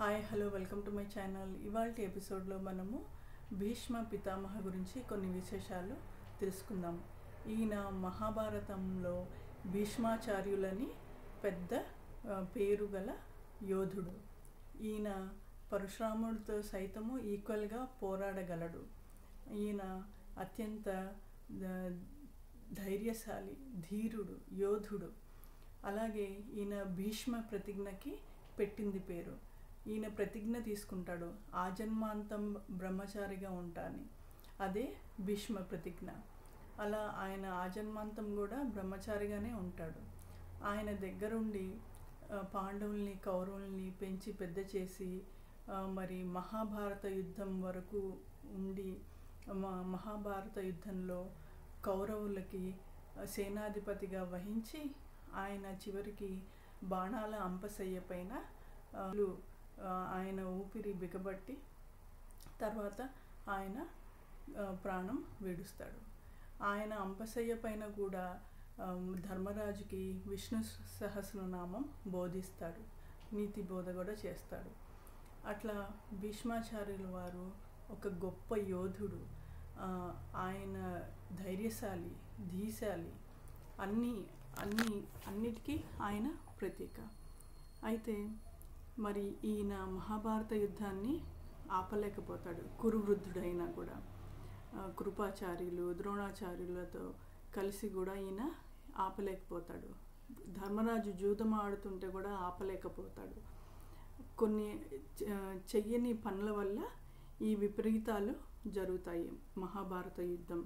Hi hello welcome to my channel. ఇవాల్టి ఎపిసోడ్లో మనము భీష్మ పితామహ గురించి కొన్ని విశేషాలు తెలుసుకుందాం. ఈయన మహాభారతంలో భీష్మాచార్యులని పెద్ద పేరు గల యోధుడు. ఈయన పరశురాముడితో సైతము ఈక్వల్గా పోరాడగలడు. ఈయన అత్యంత ధైర్యశాలి, ధీరుడు, యోధుడు. అలాగే ఈయన భీష్మ ప్రతిజ్ఞకి పెట్టింది పేరు. ఈయన ప్రతిజ్ఞ తీసుకుంటాడు, ఆజన్మాంతం బ్రహ్మచారిగా ఉంటాని. అదే భీష్మ ప్రతిజ్ఞ. అలా ఆయన ఆజన్మాంతం కూడా బ్రహ్మచారిగానే ఉంటాడు. ఆయన దగ్గరుండి పాండవుల్ని కౌరవుల్ని పెంచి పెద్ద చేసి మరి మహాభారత యుద్ధం వరకు ఉండి మహాభారత యుద్ధంలో కౌరవులకి సేనాధిపతిగా వహించి ఆయన చివరికి బాణాల అంపశయ్య పైన ఆయన ఊపిరి బిగబట్టి తర్వాత ఆయన ప్రాణం విడుస్తాడు. ఆయన అంపశయ్య పైన కూడా ధర్మరాజుకి విష్ణు సహస్రనామం బోధిస్తాడు, నీతి బోధ కూడా చేస్తాడు. అట్లా భీష్మాచార్యుల వారు ఒక గొప్ప యోధుడు. ఆయన ధైర్యశాలి, ధీశాలి, అన్నిటికీ ఆయన ప్రతీక. అయితే మరి ఈయన మహాభారత యుద్ధాన్ని ఆపలేకపోతాడు. కురువృద్ధుడైనా కూడా కృపాచార్యులు, ద్రోణాచార్యులతో కలిసి కూడా ఈయన ఆపలేకపోతాడు. ధర్మరాజు జూదం ఆడుతుంటే కూడా ఆపలేకపోతాడు. కొన్ని చెయ్యని పనుల వల్ల ఈ విపరీతాలు జరుగుతాయి మహాభారత యుద్ధం.